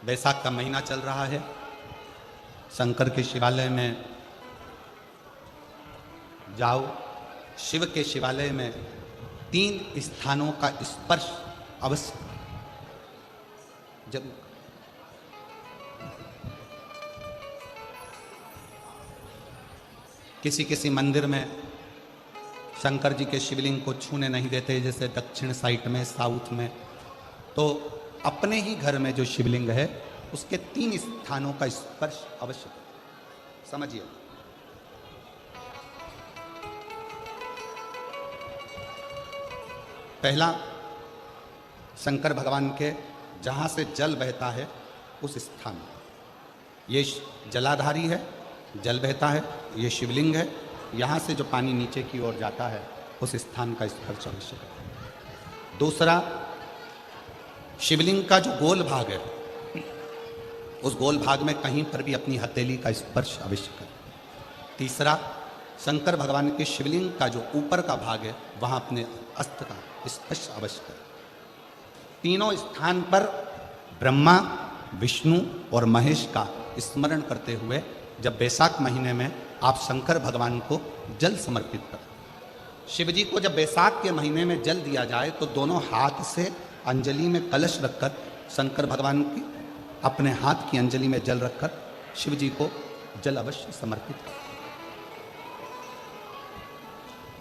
बैसाख का महीना चल रहा है। शंकर के शिवालय में जाओ, शिव के शिवालय में 3 स्थानों का स्पर्श अवश्य जरूर। किसी किसी मंदिर में शंकर जी के शिवलिंग को छूने नहीं देते, जैसे दक्षिण साइड में, साउथ में। तो अपने ही घर में जो शिवलिंग है उसके 3 स्थानों का स्पर्श अवश्य समझिए। पहला, शंकर भगवान के जहां से जल बहता है उस स्थान, ये जलाधारी है, जल बहता है, ये शिवलिंग है, यहाँ से जो पानी नीचे की ओर जाता है उस स्थान का स्पर्श अवश्य करें। दूसरा, शिवलिंग का जो गोल भाग है उस गोल भाग में कहीं पर भी अपनी हथेली का स्पर्श अवश्य करें। तीसरा, शंकर भगवान के शिवलिंग का जो ऊपर का भाग है वहाँ अपने अस्त्र का स्पर्श अवश्य करें। तीनों स्थान पर ब्रह्मा, विष्णु और महेश का स्मरण करते हुए जब बैसाख महीने में आप शंकर भगवान को जल समर्पित करें। शिव जी को जब बैसाख के महीने में जल दिया जाए तो दोनों हाथ से अंजलि में कलश रखकर शंकर भगवान की अपने हाथ की अंजलि में जल रखकर शिव जी को जल अवश्य समर्पित करें।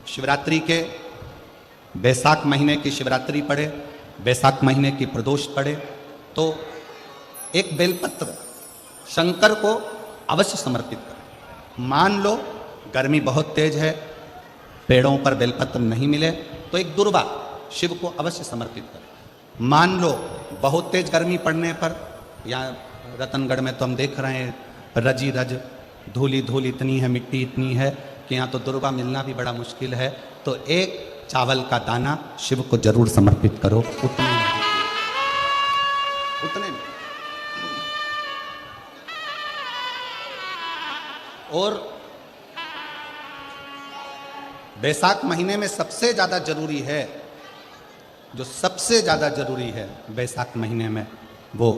शिवरात्रि के बैसाख महीने की शिवरात्रि पड़े, बैसाख महीने की प्रदोष पड़े तो एक बेलपत्र शंकर को अवश्य समर्पित करें। मान लो गर्मी बहुत तेज है, पेड़ों पर बेलपत्र नहीं मिले तो एक दुर्वा शिव को अवश्य समर्पित करें। मान लो बहुत तेज गर्मी पड़ने पर, यहाँ रतनगढ़ में तो हम देख रहे हैं रजी रज धूली धूल इतनी है, मिट्टी इतनी है कि यहाँ तो दुर्वा मिलना भी बड़ा मुश्किल है, तो एक चावल का दाना शिव को जरूर समर्पित करो। उतने में और बैसाख महीने में सबसे ज्यादा जरूरी है, जो सबसे ज्यादा जरूरी है बैसाख महीने में, वो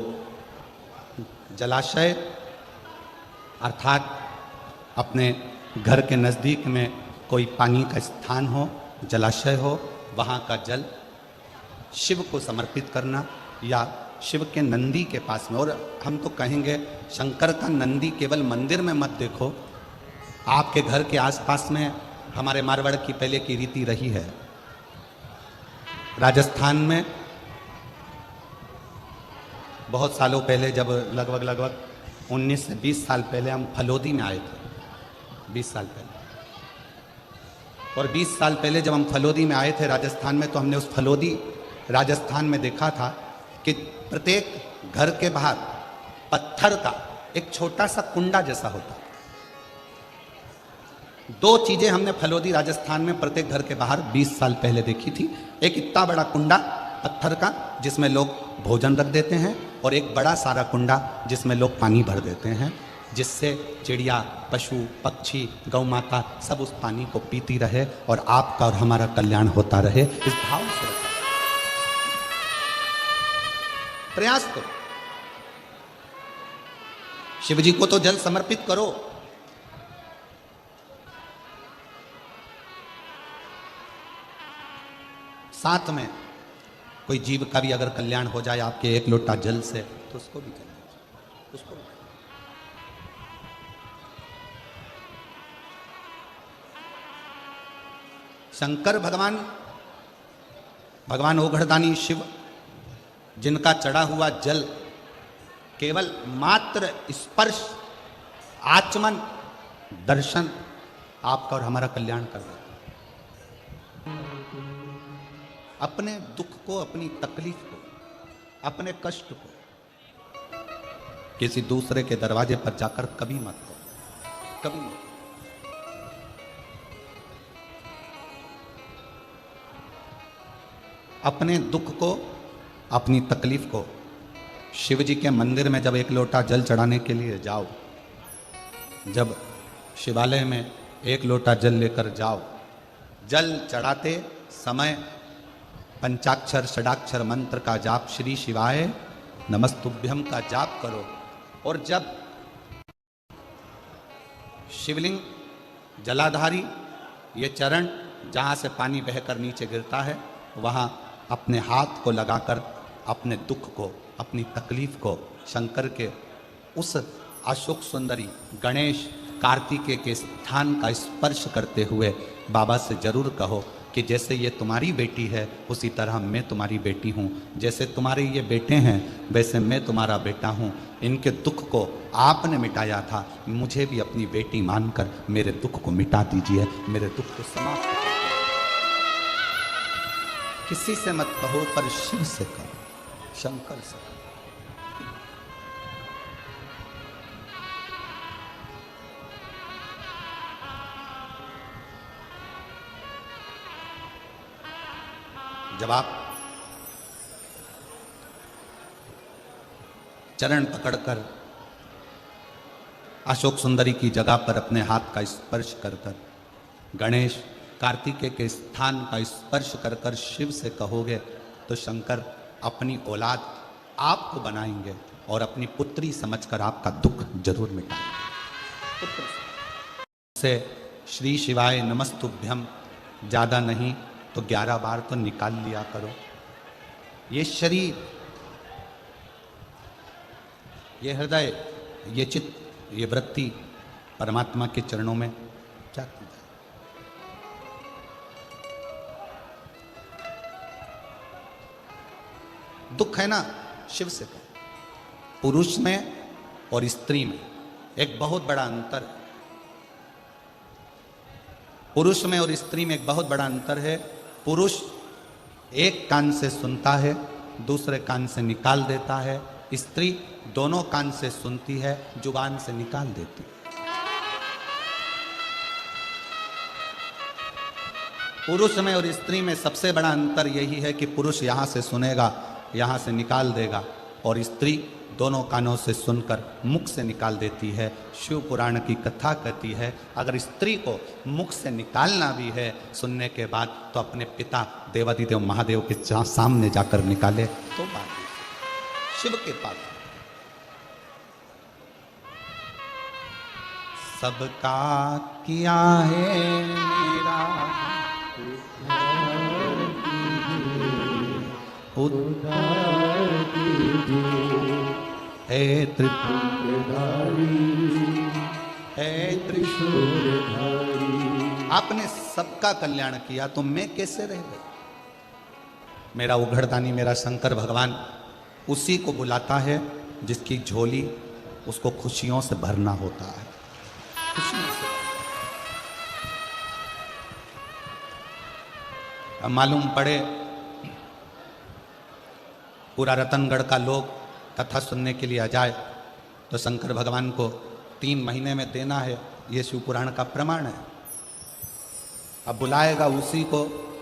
जलाशय अर्थात अपने घर के नज़दीक में कोई पानी का स्थान हो, जलाशय हो, वहाँ का जल शिव को समर्पित करना, या शिव के नंदी के पास में। और हम तो कहेंगे शंकर का नंदी केवल मंदिर में मत देखो, आपके घर के आसपास में हमारे मारवाड़ की पहले की रीति रही है। राजस्थान में बहुत सालों पहले, जब लगभग 19 से 20 साल पहले हम फलोदी में आए थे, 20 साल पहले, और 20 साल पहले जब हम फलोदी में आए थे राजस्थान में, तो हमने उस फलोदी राजस्थान में देखा था कि प्रत्येक घर के बाहर पत्थर का एक छोटा सा कुंडा जैसा होता। 2 चीजें हमने फलोदी राजस्थान में प्रत्येक घर के बाहर 20 साल पहले देखी थी। एक इतना बड़ा कुंडा पत्थर का जिसमें लोग भोजन रख देते हैं, और एक बड़ा सारा कुंडा जिसमें लोग पानी भर देते हैं, जिससे चिड़िया, पशु, पक्षी, गौ माता सब उस पानी को पीती रहे और आपका और हमारा कल्याण होता रहे। इस भाव से प्रयास करो, शिव जी को तो जल समर्पित करो। साथ में कोई जीव का भी अगर कल्याण हो जाए आपके एक लोटा जल से, तो उसको भी करना, उसको भी। शंकर भगवान ओघड़दानी शिव, जिनका चढ़ा हुआ जल केवल मात्र स्पर्श, आचमन, दर्शन आपका और हमारा कल्याण कर देता। अपने दुख को, अपनी तकलीफ को, अपने कष्ट को किसी दूसरे के दरवाजे पर जाकर कभी मत करो, कभी मत। अपने दुख को, अपनी तकलीफ को शिव जी के मंदिर में जब एक लोटा जल चढ़ाने के लिए जाओ, जब शिवालय में एक लोटा जल लेकर जाओ, जल चढ़ाते समय पंचाक्षर षडाक्षर मंत्र का जाप श्री शिवाय नमस्तुभ्यम का जाप करो। और जब शिवलिंग, जलाधारी, ये चरण जहाँ से पानी बहकर नीचे गिरता है, वहाँ अपने हाथ को लगाकर अपने दुख को, अपनी तकलीफ को शंकर के उस अशोक सुंदरी गणेश कार्तिकेय के स्थान का स्पर्श करते हुए बाबा से जरूर कहो कि जैसे ये तुम्हारी बेटी है उसी तरह मैं तुम्हारी बेटी हूँ, जैसे तुम्हारे ये बेटे हैं वैसे मैं तुम्हारा बेटा हूँ। इनके दुख को आपने मिटाया था, मुझे भी अपनी बेटी मानकर मेरे दुख को मिटा दीजिए, मेरे दुख को समाप्त कर दीजिए। किसी से मत कहो पर शिव से कहो, शंकर से कहो। जब आप चरण पकड़कर अशोक सुंदरी की जगह पर अपने हाथ का स्पर्श कर कर गणेश कार्तिकेय के स्थान का स्पर्श कर कर शिव से कहोगे तो शंकर अपनी औलाद आपको बनाएंगे और अपनी पुत्री समझकर आपका दुख जरूर मिटाएंगे। से श्री शिवाय नमस्तुभ्यम ज़्यादा नहीं तो 11 बार तो निकाल लिया करो। ये शरीर, ये हृदय, ये चित्त, ये वृत्ति परमात्मा के चरणों में क्या की जाए। दुख है ना, शिव से कहो। पुरुष में और स्त्री में एक बहुत बड़ा अंतर है। पुरुष में और स्त्री में एक बहुत बड़ा अंतर है। पुरुष एक कान से सुनता है, दूसरे कान से निकाल देता है। स्त्री दोनों कान से सुनती है, जुबान से निकाल देती है। पुरुष में और स्त्री में सबसे बड़ा अंतर यही है कि पुरुष यहां से सुनेगा, यहां से निकाल देगा, और स्त्री दोनों कानों से सुनकर मुख से निकाल देती है। शिव पुराण की कथा कहती है अगर स्त्री को मुख से निकालना भी है सुनने के बाद तो अपने पिता देवादिदेव महादेव के सामने जाकर निकाले तो बात शिव के पास। सबका किया है मेरा उद्धार हे त्रिपुरधारी, हे त्रिशूलधारी। आपने सबका कल्याण किया तो मैं कैसे रह गई। मेरा उघड़दानी, मेरा शंकर भगवान उसी को बुलाता है जिसकी झोली उसको खुशियों से भरना होता है। खुशियों से। अब मालूम पड़े पूरा रतनगढ़ का लोग कथा सुनने के लिए आ जाए तो शंकर भगवान को 3 महीने में देना है, ये शिव पुराण का प्रमाण है। अब बुलाएगा उसी को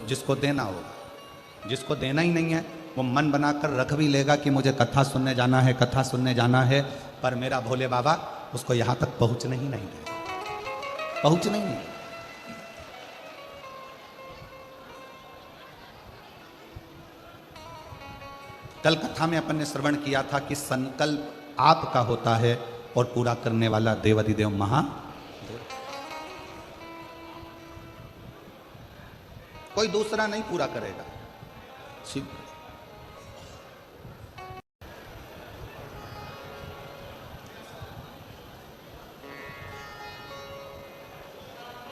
जिसको देना होगा। जिसको देना ही नहीं है वो मन बनाकर रख भी लेगा कि मुझे कथा सुनने जाना है, कथा सुनने जाना है, पर मेरा भोले बाबा उसको यहाँ तक पहुँचने ही नहीं देगा, पहुँचने ही नहीं। कल कथा में अपन ने श्रवण किया था कि संकल्प आपका होता है और पूरा करने वाला देवादिदेव महादेव। कोई दूसरा नहीं पूरा करेगा, शिव।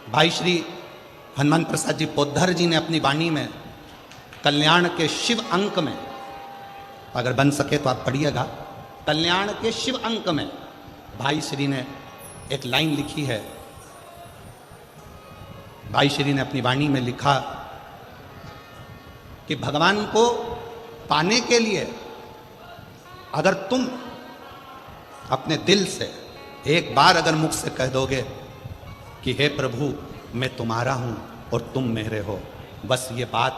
भाई श्री हनुमान प्रसाद जी पोद्धर जी ने अपनी वाणी में कल्याण के शिव अंक में, अगर बन सके तो आप पढ़िएगा, कल्याण के शिव अंक में भाई श्री ने एक लाइन लिखी है। भाई श्री ने अपनी वाणी में लिखा कि भगवान को पाने के लिए अगर तुम अपने दिल से एक बार अगर मुख से कह दोगे कि हे प्रभु मैं तुम्हारा हूं और तुम मेरे हो, बस ये बात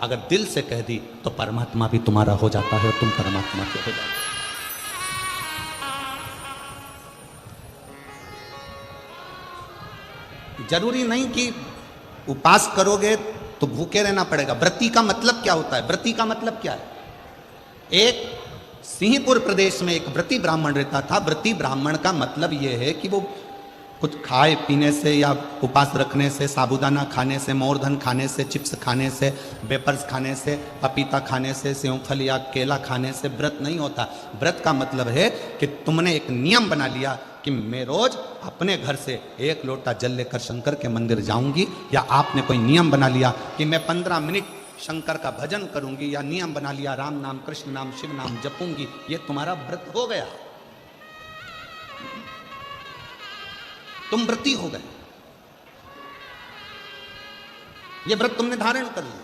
अगर दिल से कह दी तो परमात्मा भी तुम्हारा हो जाता है और तुम परमात्मा के हो जाते हो। जरूरी नहीं कि उपास करोगे तो भूखे रहना पड़ेगा। व्रती का मतलब क्या होता है? व्रती का मतलब क्या है? एक सिंहपुर प्रदेश में एक व्रती ब्राह्मण रहता था। व्रती ब्राह्मण का मतलब यह है कि वो कुछ खाए पीने से या उपास रखने से, साबूदाना खाने से, मोरधन खाने से, चिप्स खाने से, वेपर्स खाने से, पपीता खाने से, सेवफल या केला खाने से व्रत नहीं होता। व्रत का मतलब है कि तुमने एक नियम बना लिया कि मैं रोज अपने घर से 1 लोटा जल लेकर शंकर के मंदिर जाऊंगी, या आपने कोई नियम बना लिया कि मैं 15 मिनट शंकर का भजन करूंगी, या नियम बना लिया राम नाम, कृष्ण नाम, शिव नाम जपूंगी, ये तुम्हारा व्रत हो गया, तुम व्रती हो गए, ये व्रत तुमने धारण कर लिया।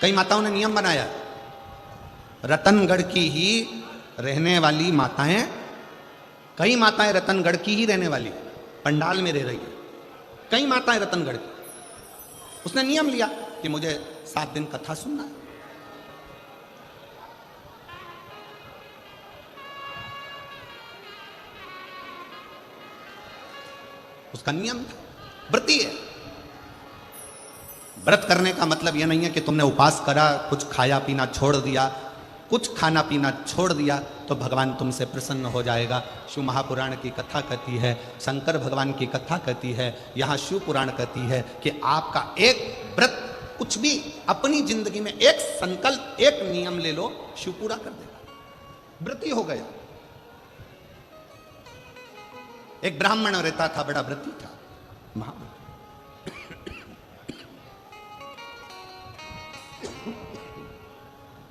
कई माताओं ने नियम बनाया, रतनगढ़ की ही रहने वाली माताएं, कई माताएं रतनगढ़ की ही रहने वाली पंडाल में रह रही है, कई माताएं रतनगढ़ की। उसने नियम लिया कि मुझे 7 दिन कथा सुनना है। उसका नियम था, व्रती है। व्रत करने का मतलब यह नहीं है कि तुमने उपास करा, कुछ खाया पीना छोड़ दिया, कुछ खाना पीना छोड़ दिया तो भगवान तुमसे प्रसन्न हो जाएगा। शिव महापुराण की कथा कहती है, शंकर भगवान की कथा कहती है, यहाँ शिव पुराण कहती है कि आपका एक व्रत, कुछ भी अपनी जिंदगी में एक संकल्प, एक नियम ले लो, शिव पूरा कर देगा, व्रती हो गया। एक ब्राह्मण रहता था, बड़ा व्रती था, महाव्रती।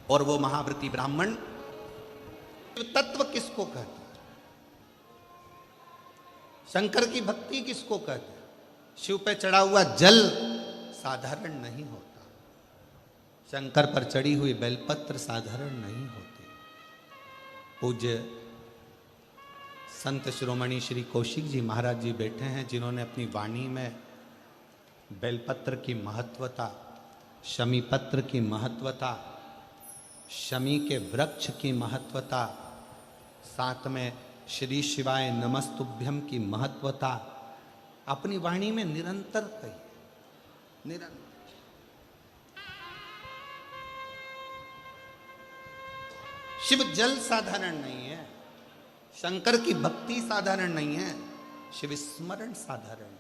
और वो महाव्रती ब्राह्मण तत्व किसको कहते हैं, शंकर की भक्ति किसको कहते हैं? शिव पे चढ़ा हुआ जल साधारण नहीं होता, शंकर पर चढ़ी हुई बेलपत्र साधारण नहीं होती। पूज्य संत शिरोमणि श्री कौशिक जी महाराज जी बैठे हैं, जिन्होंने अपनी वाणी में बेलपत्र की महत्वता, शमी पत्र की महत्वता, शमी के वृक्ष की महत्वता, साथ में श्री शिवाय नमस्तुभ्यम की महत्वता अपनी वाणी में निरंतर कही, निरंतर। शिव जल साधारण नहीं है, शंकर की भक्ति साधारण नहीं है, शिव स्मरण साधारण है।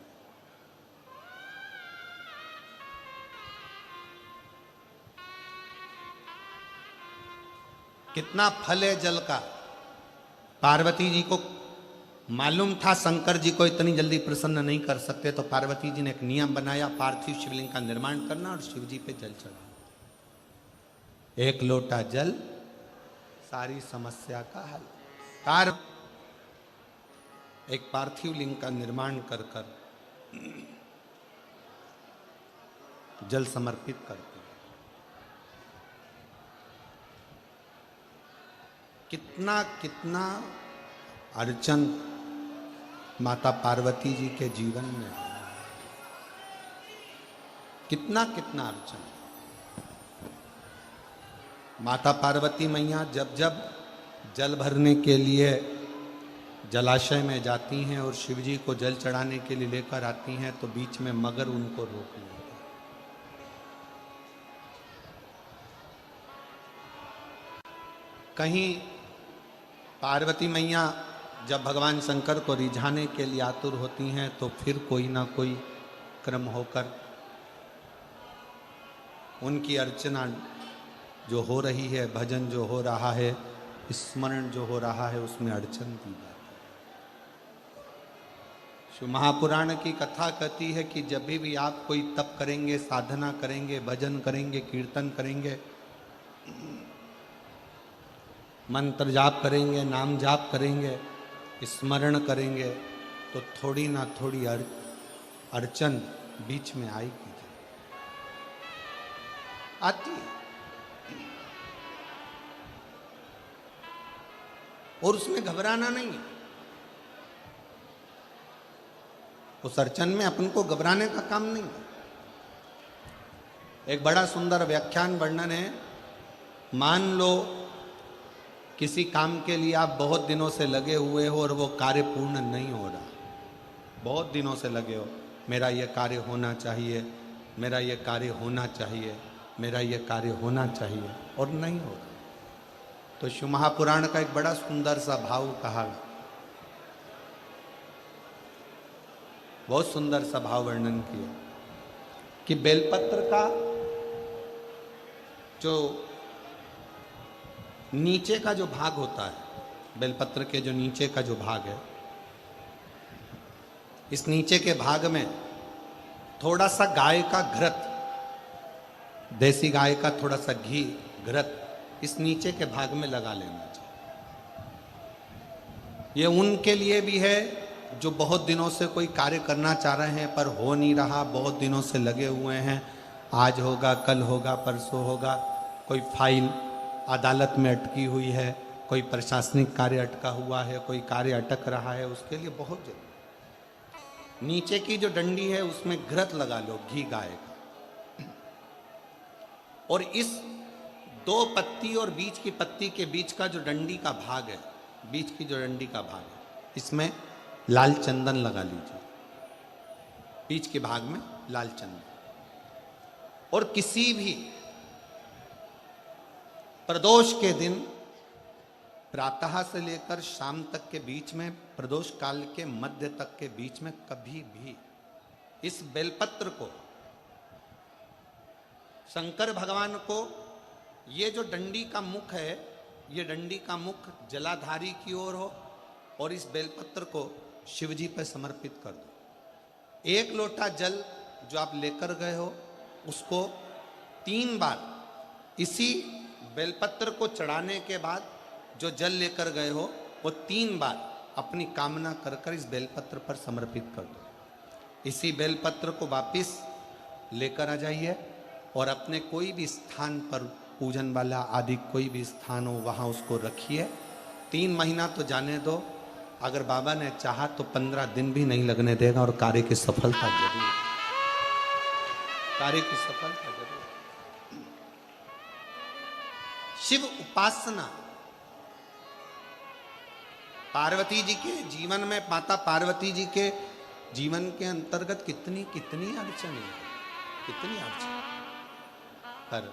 कितना फल है जल का। पार्वती जी को मालूम था शंकर जी को इतनी जल्दी प्रसन्न नहीं कर सकते, तो पार्वती जी ने एक नियम बनाया, पार्थिव शिवलिंग का निर्माण करना और शिव जी पे जल चढ़ाना। 1 लोटा जल सारी समस्या का हल। एक पार्थिव लिंग का निर्माण कर कर जल समर्पित करते। कितना कितना अर्चन माता पार्वती जी के जीवन में, कितना कितना अर्चन। माता पार्वती मैया जब जब जल भरने के लिए जलाशय में जाती हैं और शिव जी को जल चढ़ाने के लिए लेकर आती हैं, तो बीच में मगर उनको रोक लेता है। कहीं पार्वती मैया जब भगवान शंकर को रिझाने के लिए आतुर होती हैं, तो फिर कोई ना कोई क्रम होकर उनकी अर्चना जो हो रही है, भजन जो हो रहा है, स्मरण जो हो रहा है, उसमें अड़चन दी जाती है। शिव महापुराण की कथा कहती है कि जब भी आप कोई तप करेंगे, साधना करेंगे, भजन करेंगे, कीर्तन करेंगे, मंत्र जाप करेंगे, नाम जाप करेंगे, स्मरण करेंगे, तो थोड़ी ना थोड़ी अड़चन बीच में आएगी, आती है। और उसमें घबराना नहीं है। उस अड़चन में अपन को घबराने का काम नहीं है। एक बड़ा सुंदर व्याख्यान वर्णन है। मान लो किसी काम के लिए आप बहुत दिनों से लगे हुए हो और वो कार्य पूर्ण नहीं हो रहा, बहुत दिनों से लगे हो, मेरा ये कार्य होना चाहिए, मेरा ये कार्य होना चाहिए, मेरा ये कार्य होना चाहिए, और नहीं होगा। तो शिव महापुराण का एक बड़ा सुंदर सा भाव कहा, बहुत सुंदर सा भाव वर्णन किया कि बेलपत्र का जो नीचे का जो भाग होता है, बेलपत्र के जो नीचे का जो भाग है, इस नीचे के भाग में थोड़ा सा गाय का घृत, देसी गाय का थोड़ा सा घी घृत इस नीचे के भाग में लगा लेना चाहिए। ये उनके लिए भी है जो बहुत दिनों से कोई कार्य करना चाह रहे हैं पर हो नहीं रहा, बहुत दिनों से लगे हुए हैं, आज होगा, कल होगा, परसों होगा, कोई फाइल अदालत में अटकी हुई है, कोई प्रशासनिक कार्य अटका हुआ है, कोई कार्य अटक रहा है, उसके लिए बहुत जरूरी। नीचे की जो डंडी है उसमें घृत लगा लो, घी गाय का, और इस 2 पत्ती और बीच की पत्ती के बीच का जो डंडी का भाग है, बीच की जो डंडी का भाग है, इसमें लाल चंदन लगा लीजिए, बीच के भाग में लाल चंदन। और किसी भी प्रदोष के दिन प्रातः से लेकर शाम तक के बीच में, प्रदोष काल के मध्य तक के बीच में कभी भी इस बेलपत्र को शंकर भगवान को, ये जो डंडी का मुख है, ये डंडी का मुख जलाधारी की ओर हो और इस बेलपत्र को शिव जी पर समर्पित कर दो। 1 लोटा जल जो आप लेकर गए हो उसको 3 बार इसी बेलपत्र को चढ़ाने के बाद जो जल लेकर गए हो वो 3 बार अपनी कामना कर कर इस बेलपत्र पर समर्पित कर दो। इसी बेलपत्र को वापिस लेकर आ जाइए और अपने कोई भी स्थान पर, पूजन वाला आदि कोई भी स्थान हो वहाँ उसको रखिए। 3 महीना तो जाने दो, अगर बाबा ने चाहा तो 15 दिन भी नहीं लगने देगा और कार्य की सफलता जरूर, कार्य की सफलता जरूर। शिव उपासना पार्वती जी के जीवन में, माता पार्वती जी के जीवन के अंतर्गत कितनी कितनी अड़चन है, कितनी अड़चन, पर